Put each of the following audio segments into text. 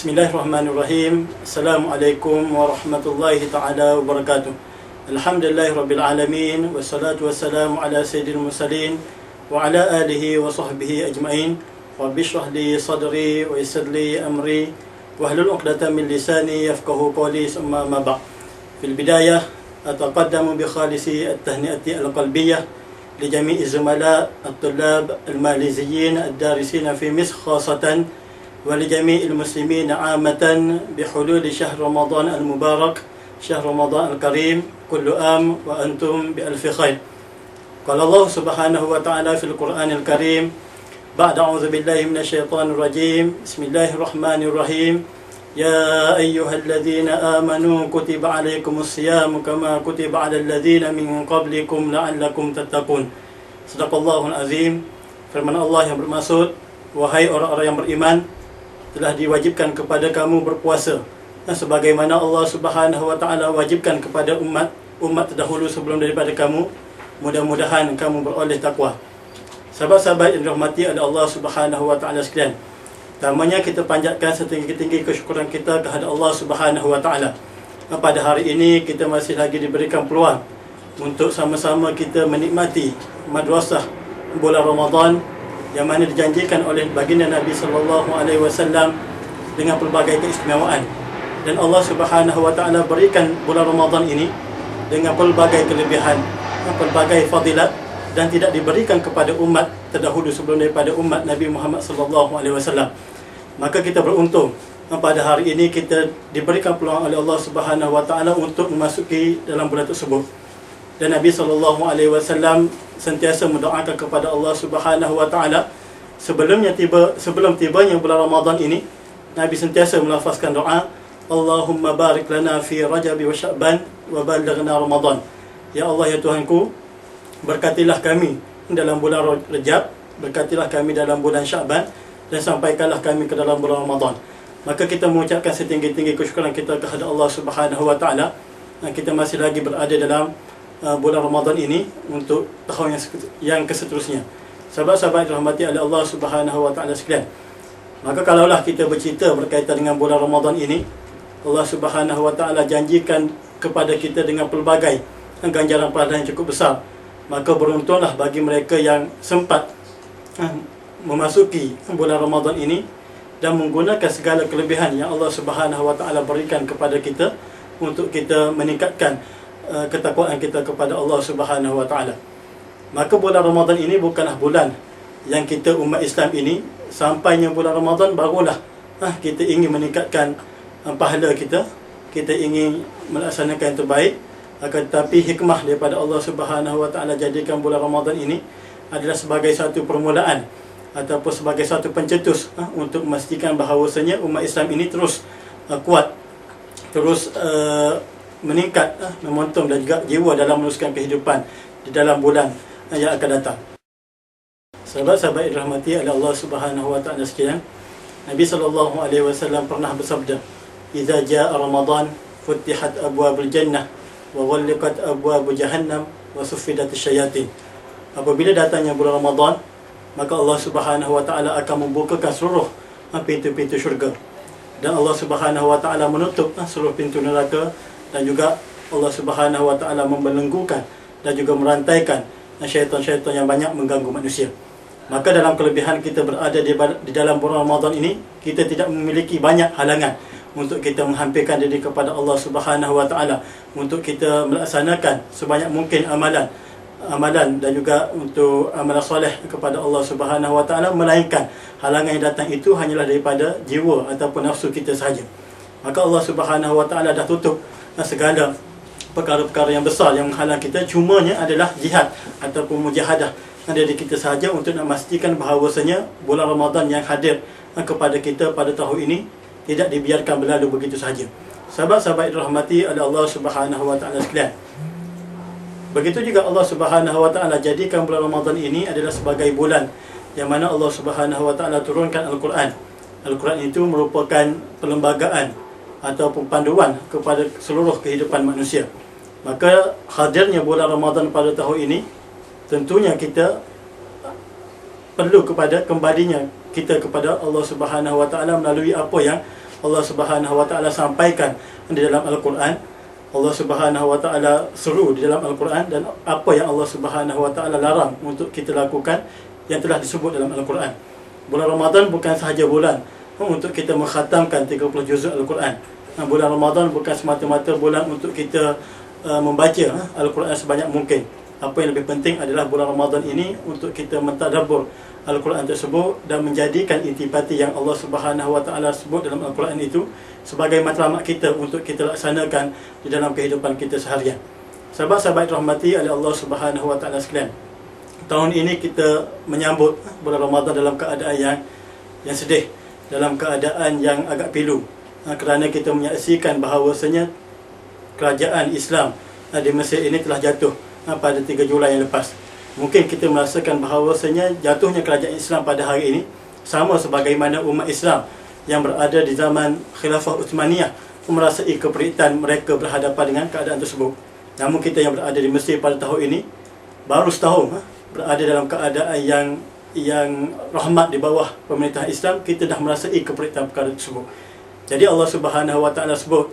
Bismillahirrahmanirrahim. Assalamualaikum warahmatullahi ta'ala wabarakatuh. Alhamdulillahirabbil alamin, wassalatu wassalamu ala sayyidil mursalin wa ala alihi wa sahbihi ajma'in. Rabbi shrah li sadri wa yassir li amri wahlul 'uqdatam min lisani yafqahu qawli, summa ma ba'd. Fil bidayah ataqaddamu bi khalisi at-tahni'ati al-qalbiyyah li jami'i zumala at-tullab al-maliziyyin ad-darisin fi Misr khasatan ولجميع المسلمين عامة بحلول شهر رمضان المبارك شهر رمضان الكريم كل عام وأنتم بألف خير. قال الله سبحانه وتعالى في القرآن الكريم بعد أعوذ بالله من الشيطان الرجيم بسم الله الرحمن الرحيم يا أيها الذين آمنوا كتب عليكم الصيام كما كتب على الذين من قبلكم لعلكم تتقون. صدق الله العظيم. Firman Allah yang bermaksud, wahai orang-orang yang beriman, telah diwajibkan kepada kamu berpuasa sebagaimana Allah Subhanahu wa taala wajibkan kepada umat terdahulu sebelum daripada kamu. Mudah-mudahan kamu beroleh takwa. Sahabat-sahabat yang dirahmati oleh Allah Subhanahu wa taala sekalian, pertamanya kita panjatkan setinggi-tinggi kesyukuran kita kepada Allah Subhanahu wa taala. Pada hari ini kita masih lagi diberikan peluang untuk sama-sama kita menikmati madrasah bulan Ramadan yang mana dijanjikan oleh baginda Nabi sallallahu alaihi wasallam dengan pelbagai keistimewaan, dan Allah Subhanahu wa taala berikan bulan Ramadan ini dengan pelbagai kelebihan, pelbagai fadilat, dan tidak diberikan kepada umat terdahulu sebelum daripada umat Nabi Muhammad sallallahu alaihi wasallam. Maka kita beruntung pada hari ini kita diberikan peluang oleh Allah Subhanahu wa taala untuk memasuki dalam bulan tersebut. Dan Nabi sallallahu alaihi wasallam sentiasa mendoakan kepada Allah Subhanahu wa taala sebelum tibanya bulan Ramadan ini. Nabi sentiasa melafazkan doa, Allahumma barik lana fi Rajab wa Sya'ban wa balighna Ramadan. Ya Allah, ya Tuhanku, berkatilah kami dalam bulan Rajab, berkatilah kami dalam bulan Sya'ban, dan sampaikanlah kami ke dalam bulan Ramadan. Maka kita mengucapkan setinggi-tinggi kesyukuran kita kepada Allah Subhanahu wa taala. Kita masih lagi berada dalam bulan Ramadan ini untuk tahun yang keseterusnya. Sahabat-sahabat dirahmati oleh Allah Subhanahu wa taala sekalian, maka kalaulah kita bercerita berkaitan dengan bulan Ramadan ini, Allah Subhanahu wa taala janjikan kepada kita dengan pelbagai ganjaran pahala yang cukup besar. Maka beruntunglah bagi mereka yang sempat memasuki bulan Ramadan ini dan menggunakan segala kelebihan yang Allah Subhanahu wa taala berikan kepada kita untuk kita meningkatkan ketakwaan kita kepada Allah Subhanahu wa taala. Maka bulan Ramadan ini bukanlah bulan yang kita umat Islam ini sampainya bulan Ramadan barulah kita ingin meningkatkan pahala kita ingin melaksanakan yang terbaik. Akan tetapi hikmah daripada Allah Subhanahu wa taala jadikan bulan Ramadan ini adalah sebagai satu permulaan ataupun sebagai satu pencetus untuk memastikan bahawasanya umat Islam ini terus kuat, terus meningkat momentum dan juga jiwa dalam meneruskan kehidupan di dalam bulan yang akan datang. Sahabat-sahabat yang dirahmati oleh Allah Subhanahu wa taala sekalian, Nabi sallallahu alaihi wasallam pernah bersabda, "Idza jaa Ramadan futihat abwabul jannah wa ghulqat abwabul jahannam wa suffidat asyayatin." Apabila datangnya bulan Ramadan, maka Allah Subhanahu wa taala akan membukakan seluruh pintu-pintu syurga, dan Allah Subhanahu wa taala menutup seluruh pintu neraka, dan juga Allah Subhanahu wa taala membelenggukan dan juga merantaikan syaitan-syaitan yang banyak mengganggu manusia. Maka dalam kelebihan kita berada di dalam bulan Ramadan ini, kita tidak memiliki banyak halangan untuk kita menghampirkan diri kepada Allah Subhanahu wa taala, untuk kita melaksanakan sebanyak mungkin amalan dan juga untuk amalan soleh kepada Allah Subhanahu wa taala, melainkan halangan yang datang itu hanyalah daripada jiwa ataupun nafsu kita sahaja. Maka Allah Subhanahu wa taala dah tutup segala perkara-perkara yang besar yang menghalang kita. Cumanya adalah jihad ataupun mujahadah dari kita sahaja untuk nak memastikan bahawasanya bulan Ramadan yang hadir kepada kita pada tahun ini tidak dibiarkan berlalu begitu sahaja. Sahabat-sahabat dirahmati oleh Allah Subhanahu wa taala sekalian, begitu juga Allah Subhanahu wa taala jadikan bulan Ramadan ini adalah sebagai bulan yang mana Allah Subhanahu wa taala turunkan Al-Quran. Al-Quran itu merupakan perlembagaan ataupun panduan kepada seluruh kehidupan manusia. Maka hadirnya bulan Ramadan pada tahun ini, tentunya kita perlu kepada kembalinya kita kepada Allah Subhanahu wa taala melalui apa yang Allah Subhanahu Wa Taala sampaikan di dalam Al-Quran, Allah Subhanahu Wa Taala seru di dalam Al-Quran, dan apa yang Allah Subhanahu Wa Taala larang untuk kita lakukan yang telah disebut dalam Al-Quran. Bulan Ramadan bukan sahaja bulan untuk kita mengkhatamkan 30 juzuk Al-Quran. Bulan Ramadan bukan semata-mata bulan untuk kita membaca Al-Quran sebanyak mungkin. Apa yang lebih penting adalah bulan Ramadan ini untuk kita mentadabbur Al-Quran tersebut dan menjadikan intipati yang Allah Subhanahu Wa Taala sebut dalam Al-Quran itu sebagai matlamat kita untuk kita laksanakan di dalam kehidupan kita seharian. Sahabat-sahabat rahmati oleh Allah Subhanahu Wa Taala sekalian, tahun ini kita menyambut bulan Ramadan dalam keadaan yang sedih, dalam keadaan yang agak pilu, kerana kita menyaksikan bahawasanya kerajaan Islam di Mesir ini telah jatuh pada 3 Julai yang lepas. Mungkin kita merasakan bahawasanya jatuhnya kerajaan Islam pada hari ini sama sebagaimana umat Islam yang berada di zaman Khilafah Uthmaniyah merasai keperitan mereka berhadapan dengan keadaan tersebut. Namun kita yang berada di Mesir pada tahun ini baru setahun berada dalam keadaan yang rahmat di bawah pemerintahan Islam, kita dah merasai keperitan perkara tersebut. Jadi Allah Subhanahu Wa Taala sebut,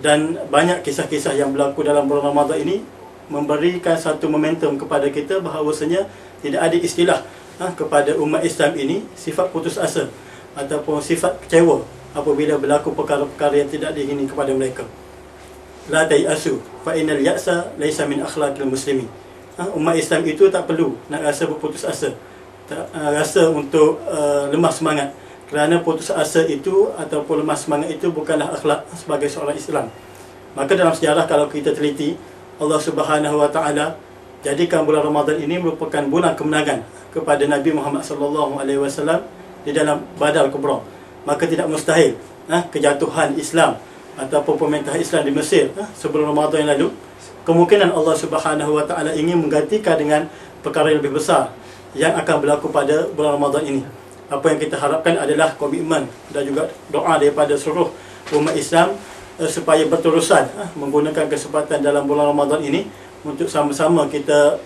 dan banyak kisah-kisah yang berlaku dalam bulan Ramadan ini memberikan satu momentum kepada kita bahawasanya tidak ada istilah kepada umat Islam ini sifat putus asa ataupun sifat kecewa apabila berlaku perkara-perkara yang tidak diingini kepada mereka. La tayasu fa innal ya'sa laysa min akhlaqil muslimin. Umat Islam itu tak perlu nak rasa berputus asa, tak rasa untuk lemah semangat, kerana putus asa itu ataupun lemah semangat itu bukanlah akhlak sebagai seorang Islam. Maka dalam sejarah kalau kita teliti, Allah Subhanahu Wa Taala jadikan bulan Ramadan ini merupakan bulan kemenangan kepada Nabi Muhammad sallallahu alaihi wasallam di dalam Badar Kubra. Maka tidak mustahil kejatuhan Islam ataupun pemerintahan Islam di Mesir sebelum Ramadan yang lalu, kemungkinan Allah Subhanahu Wa Taala ingin menggantikan dengan perkara yang lebih besar yang akan berlaku pada bulan Ramadan ini. Apa yang kita harapkan adalah komitmen dan juga doa daripada seluruh umat Islam supaya berterusan menggunakan kesempatan dalam bulan Ramadan ini untuk sama-sama kita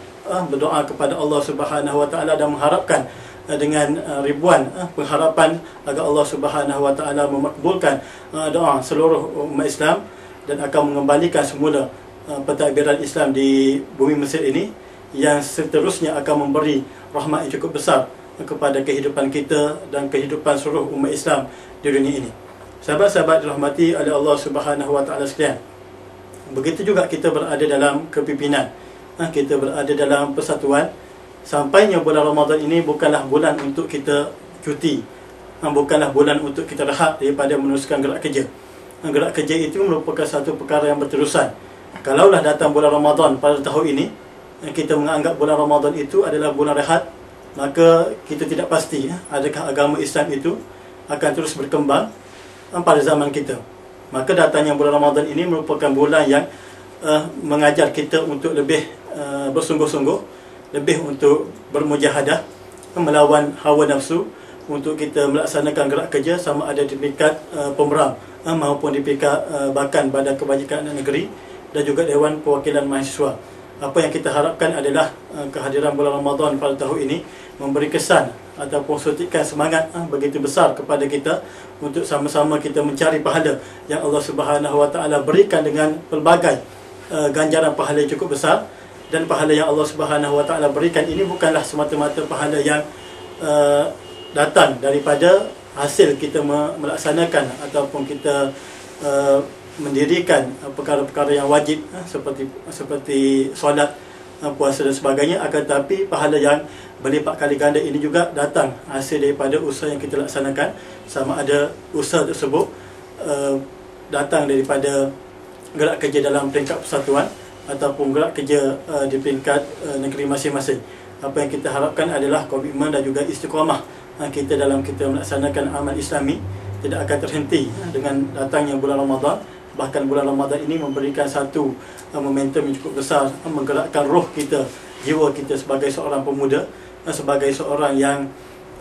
berdoa kepada Allah Subhanahu Wa Taala dan mengharapkan dengan ribuan pengharapan agar Allah Subhanahu Wa Taala memakbulkan doa seluruh umat Islam dan akan mengembalikan semula pentadbiran Islam di bumi Mesir ini, yang seterusnya akan memberi rahmat yang cukup besar kepada kehidupan kita dan kehidupan seluruh umat Islam di dunia ini. Sahabat-sahabat dirahmati oleh Allah Subhanahu Wa Taala sekalian, begitu juga kita berada dalam kepimpinan, kita berada dalam persatuan. Sampainya bulan Ramadan ini bukanlah bulan untuk kita cuti, bukanlah bulan untuk kita rehat daripada meneruskan gerak kerja. Gerak kerja itu merupakan satu perkara yang berterusan. Kalaulah datang bulan Ramadan pada tahun ini, kita menganggap bulan Ramadan itu adalah bulan rehat, maka kita tidak pasti adakah agama Islam itu akan terus berkembang pada zaman kita. Maka datangnya bulan Ramadan ini merupakan bulan yang mengajar kita untuk lebih bersungguh-sungguh, lebih untuk bermujahadah melawan hawa nafsu, untuk kita melaksanakan gerak kerja sama ada di peringkat pemerang maupun di peringkat bahkan Badan Kebajikan Negeri dan juga Dewan Perwakilan Mahasiswa. Apa yang kita harapkan adalah kehadiran bulan Ramadan pada tahun ini memberi kesan ataupun suntikan semangat begitu besar kepada kita untuk sama-sama kita mencari pahala yang Allah Subhanahu Wa Taala berikan dengan pelbagai ganjaran pahala yang cukup besar. Dan pahala yang Allah Subhanahu Wa Taala berikan ini bukanlah semata-mata pahala yang datang daripada hasil kita melaksanakan ataupun kita mendirikan perkara-perkara yang wajib seperti solat, puasa dan sebagainya, akan tetapi pahala yang berlipat kali ganda ini juga datang hasil daripada usaha yang kita laksanakan, sama ada usaha tersebut datang daripada gerak kerja dalam peringkat persatuan ataupun gerak kerja di peringkat negeri masing-masing. Apa yang kita harapkan adalah komitmen dan juga istiqamah kita dalam kita melaksanakan amal Islami tidak akan terhenti dengan datangnya bulan Ramadan. Bahkan bulan Ramadan ini memberikan satu momentum yang cukup besar, menggerakkan roh kita, jiwa kita sebagai seorang pemuda, sebagai seorang yang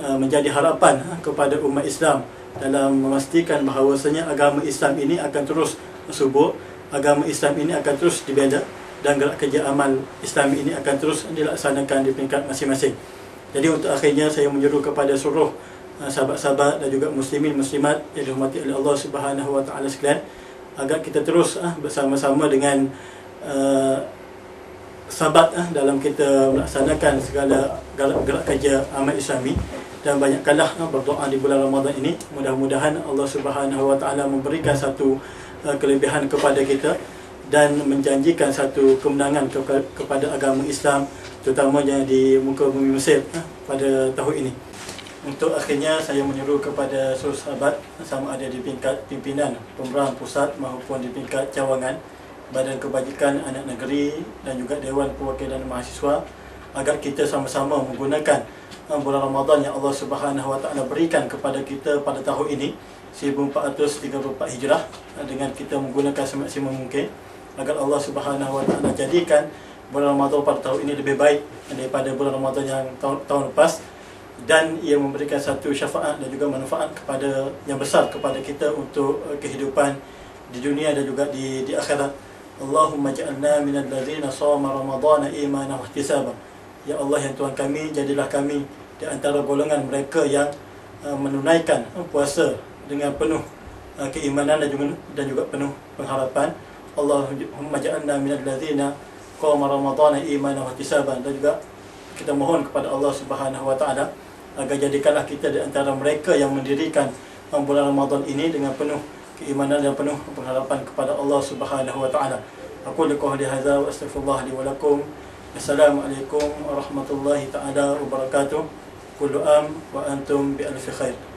menjadi harapan kepada umat Islam dalam memastikan bahawasanya agama Islam ini akan terus subur, agama Islam ini akan terus dibina, dan gerak kerja amal Islami ini akan terus dilaksanakan di peringkat masing-masing. Jadi untuk akhirnya saya menyeru kepada seluruh sahabat-sahabat dan juga muslimin muslimat yang dirahmati oleh Allah Subhanahu wa taala sekalian, agar kita terus bersama-sama dengan sabat dalam kita melaksanakan segala gerak kerja amal Islami, dan banyakkanlah berdoa di bulan Ramadan ini. Mudah-mudahan Allah Subhanahu wa taala memberikan satu kelebihan kepada kita dan menjanjikan satu kemenangan kepada agama Islam, terutamanya di muka bumi Mesir pada tahun ini. Untuk akhirnya saya menyeru kepada seluruh sahabat, sama ada di tingkat pimpinan pemerintahan pusat maupun di tingkat cawangan, Badan Kebajikan Anak Negeri dan juga Dewan Perwakilan Mahasiswa, agar kita sama-sama menggunakan bulan Ramadan yang Allah Subhanahu wa taala berikan kepada kita pada tahun ini 1434 Hijrah, dengan kita menggunakan semaksimum mungkin, agar Allah Subhanahu wa taala jadikan bulan Ramadan pada tahun ini lebih baik daripada bulan Ramadan yang tahun lepas, dan ia memberikan satu syafaat dan juga manfaat kepada yang besar kepada kita untuk kehidupan di dunia dan juga di akhirat. Allahumma ja'alna minal ladzina shoma ramadhana imanan wa ihtisaban. Ya Allah, yang Tuhan kami, jadilah kami di antara golongan mereka yang menunaikan puasa dengan penuh keimanan dan juga penuh pengharapan. Allahumma ja'alna minal ladzina qama ramadhana imanan wa ihtisaban. Dan juga kita mohon kepada Allah Subhanahu wa taala agar jadikanlah kita di antara mereka yang mendirikan bulan Ramadan ini dengan penuh keimanan dan penuh pengharapan kepada Allah Subhanahu wa taala. Aku qouli hadza wa astaghfirullah li wa lakum. Assalamualaikum warahmatullahi taala wabarakatuh. Kullu am wa antum bi alfi khair.